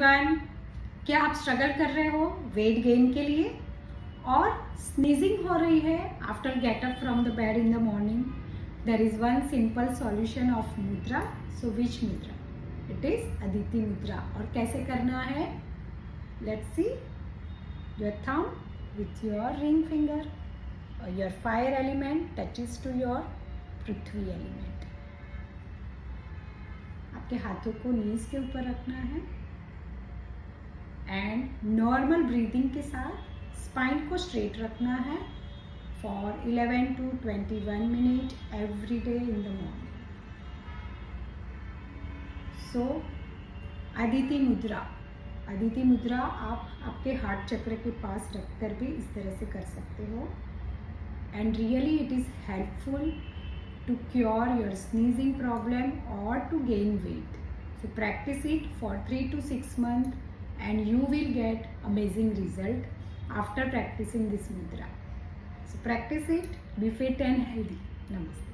Everyone, क्या आप struggle कर रहे हो वेट गेन के लिए और स्नीजिंग हो रही है after get up from the bed in the morning? There is one simple solution of mudra. So विच मुद्रा? इट इज अदिति मुद्रा. और कैसे करना है? Let's see. Your thumb with your ring finger, your fire element touches to your prithvi element. आपके हाथों को नीज के ऊपर रखना है एंड नॉर्मल ब्रीदिंग के साथ स्पाइन को स्ट्रेट रखना है for 11 to 21 minute every day in the morning. So Aditi mudra. Aditi मुद्रा आप आपके हार्ट चक्र के पास रखकर भी इस तरह से कर सकते हो and really it is helpful to cure your sneezing problem or to gain weight. So practice it for 3 to 6 months and you will get amazing result after practicing this mudra. So practice it, be fit and healthy. Namaste.